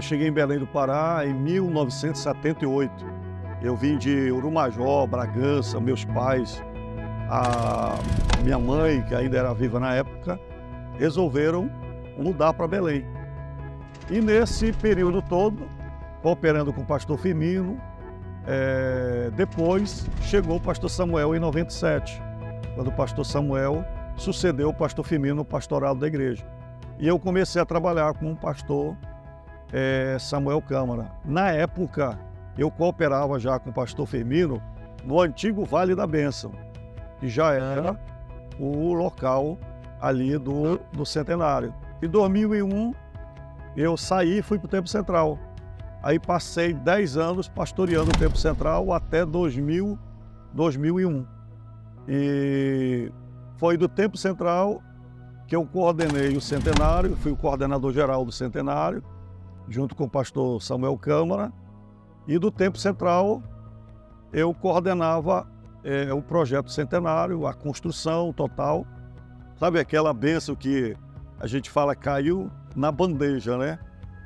eu cheguei em Belém do Pará em 1978. Eu vim de Urumajó, Bragança, meus pais, a minha mãe, que ainda era viva na época, resolveram mudar para Belém. E nesse período todo, cooperando com o pastor Firmino, depois chegou o pastor Samuel em 97, quando o pastor Samuel sucedeu o pastor Firmino no pastorado da igreja. E eu comecei a trabalhar com o pastor Samuel Câmara. Na época, eu cooperava já com o pastor Firmino no antigo Vale da Bênção, que já era o local ali do Centenário. Em 2001, eu saí e fui para o Tempo Central. Aí passei 10 anos pastoreando o Tempo Central até 2001. E foi do Tempo Central que eu coordenei o Centenário, fui o coordenador geral do Centenário, junto com o pastor Samuel Câmara. E do Tempo Central eu coordenava o projeto Centenário, a construção total. Sabe aquela bênção que a gente fala caiu na bandeja, né?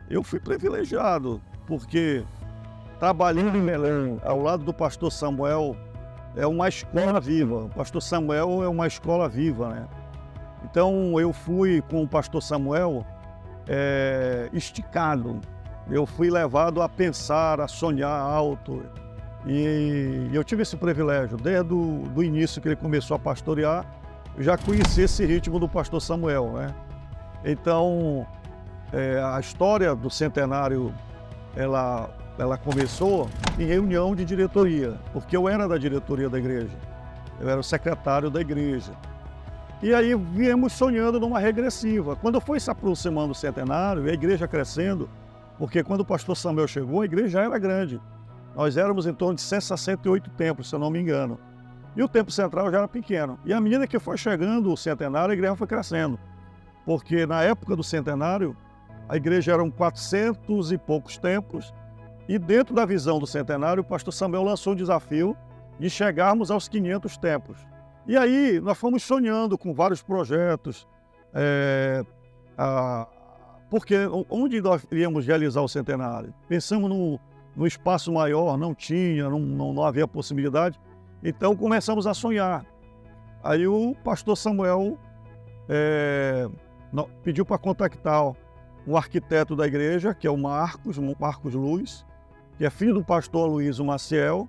Eu fui privilegiado, porque trabalhando em Belém, ao lado do pastor Samuel, é uma escola viva. O pastor Samuel é uma escola viva, né? Então eu fui com o pastor Samuel esticado. Eu fui levado a pensar, a sonhar alto. E eu tive esse privilégio. Desde o início que ele começou a pastorear, eu já conheci esse ritmo do pastor Samuel, né? Então, a história do Centenário, ela começou em reunião de diretoria, porque eu era da diretoria da igreja, eu era o secretário da igreja. E aí viemos sonhando numa regressiva. Quando foi se aproximando do Centenário, a igreja crescendo, porque quando o pastor Samuel chegou, a igreja já era grande. Nós éramos em torno de 168 templos, se eu não me engano. E o Templo Central já era pequeno. E à medida que foi chegando o Centenário, a igreja foi crescendo. Porque na época do Centenário, a igreja eram 400 e poucos templos. E dentro da visão do Centenário, o pastor Samuel lançou um desafio de chegarmos aos 500 templos. E aí nós fomos sonhando com vários projetos, porque onde nós iríamos realizar o Centenário? Pensamos no espaço maior, não tinha, não havia possibilidade. Então começamos a sonhar. Aí o pastor Samuel pediu para contactar um arquiteto da igreja, que é o Marcos Luz, que é filho do pastor Luiz Maciel,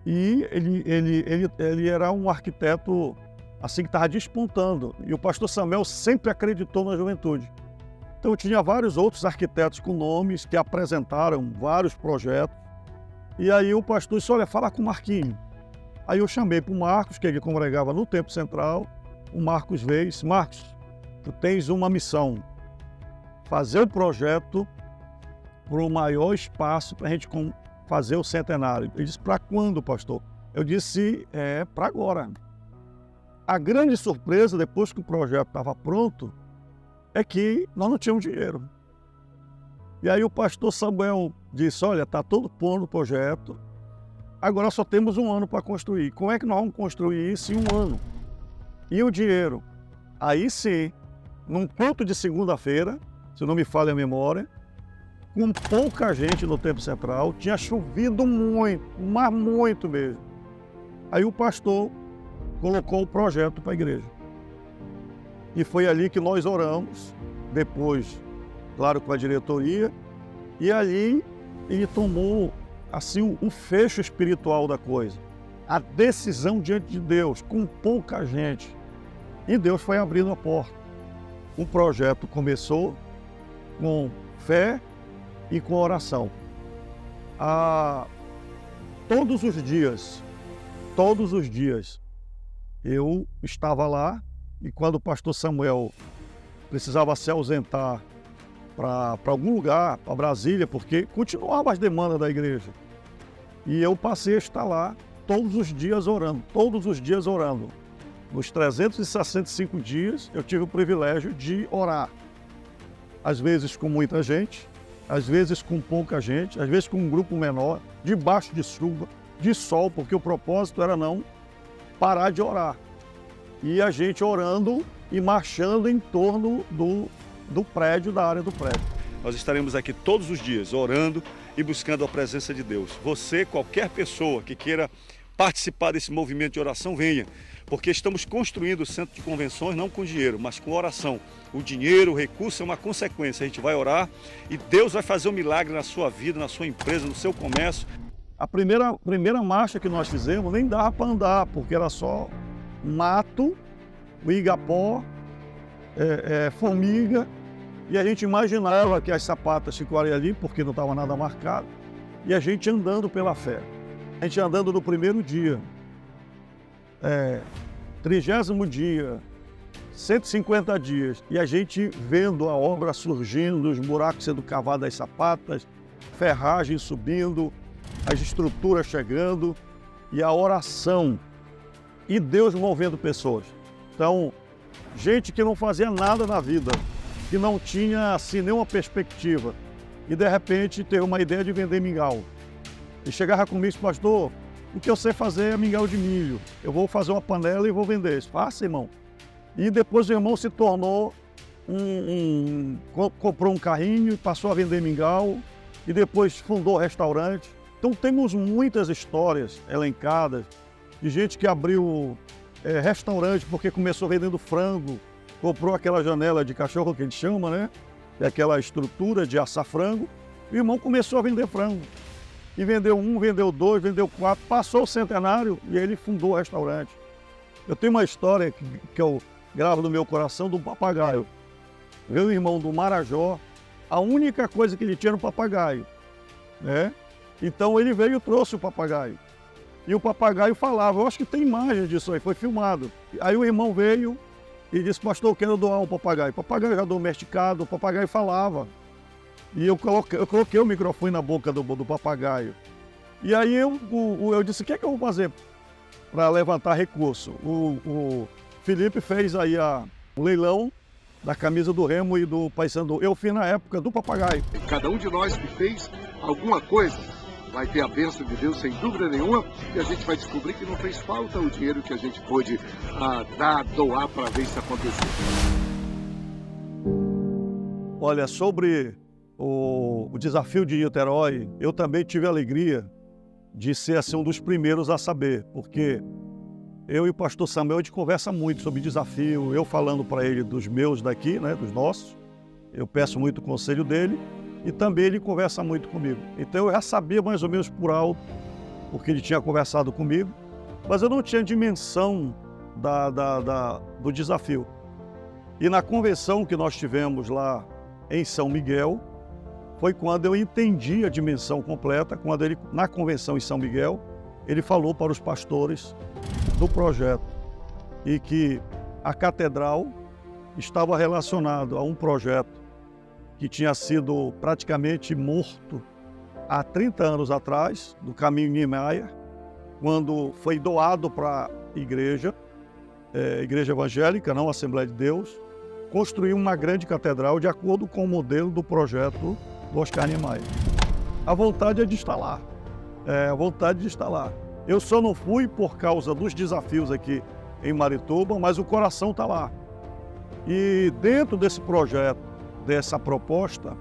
e ele era um arquiteto assim que estava despontando. E o pastor Samuel sempre acreditou na juventude. Então tinha vários outros arquitetos com nomes que apresentaram vários projetos. E aí o pastor disse, olha, fala com o Marquinho. Aí eu chamei para o Marcos, que ele congregava no Tempo Central. O Marcos veio e disse, Marcos, tu tens uma missão, fazer o projeto para o maior espaço para a gente fazer o Centenário. Ele disse, para quando, pastor? Eu disse, para agora. A grande surpresa, depois que o projeto estava pronto, é que nós não tínhamos dinheiro. E aí o pastor Samuel disse, olha, está todo pronto o projeto, agora só temos um ano para construir. Como é que nós vamos construir isso em um ano? E o dinheiro? Aí sim, num culto de segunda-feira, se não me falha a memória, com pouca gente no Tempo Central, tinha chovido muito, mas muito mesmo. Aí o pastor colocou o projeto para a igreja. E foi ali que nós oramos, depois, claro, com a diretoria, e ali ele tomou assim o fecho espiritual da coisa, a decisão diante de Deus, com pouca gente. E Deus foi abrindo a porta. O projeto começou com fé e com oração. Todos os dias, eu estava lá, e quando o pastor Samuel precisava se ausentar para algum lugar, para Brasília, porque continuavam as demandas da igreja. E eu passei a estar lá todos os dias orando. Nos 365 dias, eu tive o privilégio de orar. Às vezes com muita gente, às vezes com pouca gente, às vezes com um grupo menor, debaixo de chuva, de sol, porque o propósito era não parar de orar. E a gente orando e marchando em torno do prédio, da área do prédio. Nós estaremos aqui todos os dias, orando e buscando a presença de Deus. Você, qualquer pessoa que queira participar desse movimento de oração, venha, porque estamos construindo o centro de convenções não com dinheiro, mas com oração. O dinheiro, o recurso é uma consequência. A gente vai orar e Deus vai fazer um milagre na sua vida, na sua empresa, no seu comércio. A primeira marcha que nós fizemos nem dava para andar, porque era só mato, o igapó, formiga, e a gente imaginava que as sapatas ficariam ali, porque não estava nada marcado, e a gente andando pela fé. A gente andando no primeiro dia, 30º dia, 150 dias, e a gente vendo a obra surgindo, os buracos sendo cavados das sapatas, ferragem subindo, as estruturas chegando, e a oração, e Deus movendo pessoas. Então, gente que não fazia nada na vida, que não tinha assim nenhuma perspectiva, e de repente teve uma ideia de vender mingau. E chegava comigo e disse: pastor, o que eu sei fazer é mingau de milho. Eu vou fazer uma panela e vou vender. Isso, faça, irmão. E depois o irmão se tornou comprou um carrinho e passou a vender mingau. E depois fundou restaurante. Então temos muitas histórias elencadas de gente que abriu restaurante porque começou vendendo frango. Comprou aquela janela de cachorro que a gente chama, né? É aquela estrutura de assar frango. E o irmão começou a vender frango. E vendeu 1, vendeu 2, vendeu 4, passou o centenário e ele fundou o restaurante. Eu tenho uma história que eu gravo no meu coração do papagaio. Meu irmão do Marajó, a única coisa que ele tinha era um papagaio, né? Então ele veio e trouxe o papagaio. E o papagaio falava, eu acho que tem imagem disso aí, foi filmado. Aí o irmão veio e disse: pastor, eu quero doar um papagaio. O papagaio já domesticado, o papagaio falava. E eu coloquei o microfone na boca do papagaio. E aí eu disse: o que é que eu vou fazer para levantar recurso? O Felipe fez aí o leilão da camisa do Remo e do Paysandu. Eu fiz na época do papagaio. Cada um de nós que fez alguma coisa vai ter a bênção de Deus, sem dúvida nenhuma, e a gente vai descobrir que não fez falta o dinheiro que a gente pôde doar para ver isso acontecer. Olha, sobre o desafio de Niterói, eu também tive a alegria de ser assim, um dos primeiros a saber, porque eu e o pastor Samuel, a gente conversa muito sobre desafio, eu falando para ele dos meus daqui, né, dos nossos, eu peço muito o conselho dele, e também ele conversa muito comigo. Então eu já sabia mais ou menos por alto, porque ele tinha conversado comigo, mas eu não tinha dimensão do desafio. E na convenção que nós tivemos lá em São Miguel, foi quando eu entendi a dimensão completa, quando ele, na convenção em São Miguel, ele falou para os pastores do projeto e que a catedral estava relacionada a um projeto que tinha sido praticamente morto há 30 anos atrás, do caminho Niemeyer, quando foi doado para a igreja evangélica, não a Assembleia de Deus, construir uma grande catedral de acordo com o modelo do projeto do Oscar Niemeyer. A vontade é de estar lá. A vontade de estar lá. Eu só não fui por causa dos desafios aqui em Marituba, mas o coração está lá. E dentro desse projeto, dessa proposta,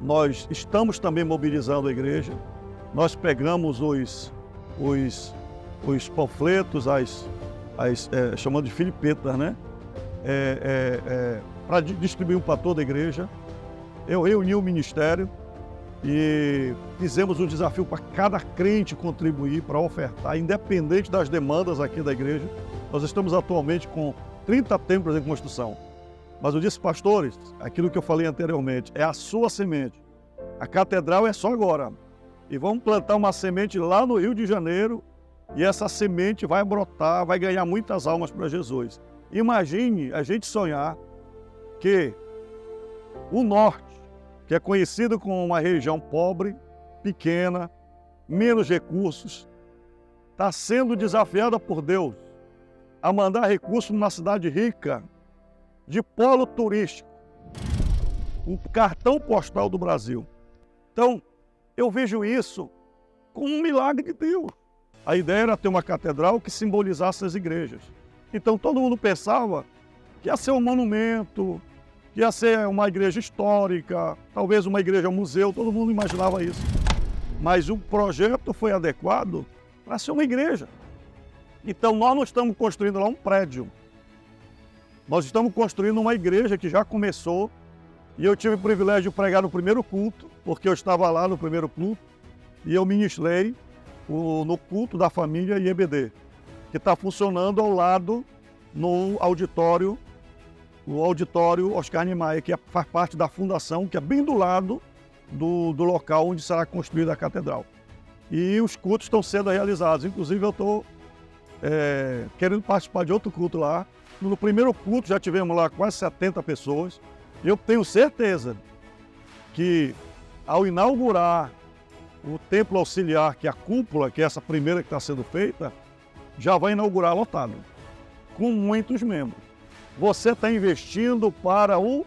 nós estamos também mobilizando a igreja. Nós pegamos os panfletos, chamando de filipetas, né? Para distribuir para toda a igreja. Eu reuni o ministério e fizemos um desafio para cada crente contribuir, para ofertar, independente das demandas aqui da igreja. Nós estamos atualmente com 30 templos em construção. Mas eu disse: pastores, aquilo que eu falei anteriormente, é a sua semente. A catedral é só agora. E vamos plantar uma semente lá no Rio de Janeiro e essa semente vai brotar, vai ganhar muitas almas para Jesus. Imagine a gente sonhar que o norte, que é conhecido como uma região pobre, pequena, menos recursos, está sendo desafiada por Deus a mandar recursos numa cidade rica, de polo turístico, o cartão postal do Brasil. Então, eu vejo isso como um milagre de Deus. A ideia era ter uma catedral que simbolizasse as igrejas. Então todo mundo pensava que ia ser um monumento, que ia ser uma igreja histórica, talvez uma igreja museu, todo mundo imaginava isso. Mas o projeto foi adequado para ser uma igreja. Então nós não estamos construindo lá um prédio. Nós estamos construindo uma igreja que já começou, e eu tive o privilégio de pregar no primeiro culto, porque eu estava lá no primeiro culto, e eu ministrei no culto da família IEBD, que está funcionando ao lado no auditório, o auditório Oscar Niemeyer, que faz parte da fundação, que é bem do lado do local onde será construída a catedral. E os cultos estão sendo realizados, inclusive eu estou querendo participar de outro culto lá. No primeiro culto já tivemos lá quase 70 pessoas. Eu tenho certeza que ao inaugurar o templo auxiliar, que é a cúpula, que é essa primeira que está sendo feita, já vai inaugurar lotado, com muitos membros. Você está investindo para o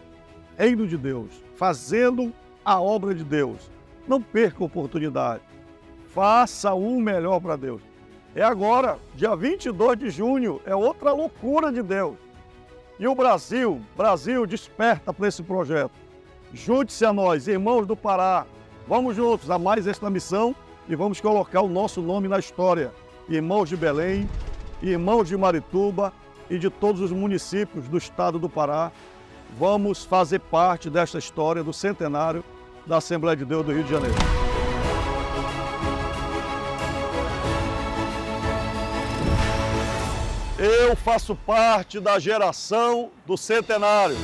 reino de Deus, fazendo a obra de Deus. Não perca a oportunidade. Faça o melhor para Deus. É agora, dia 22 de junho, é outra loucura de Deus. E o Brasil desperta para esse projeto. Junte-se a nós, irmãos do Pará. Vamos juntos a mais esta missão e vamos colocar o nosso nome na história. Irmãos de Belém, irmãos de Marituba e de todos os municípios do estado do Pará, vamos fazer parte desta história do centenário da Assembleia de Deus do Rio de Janeiro. Eu faço parte da geração do centenário.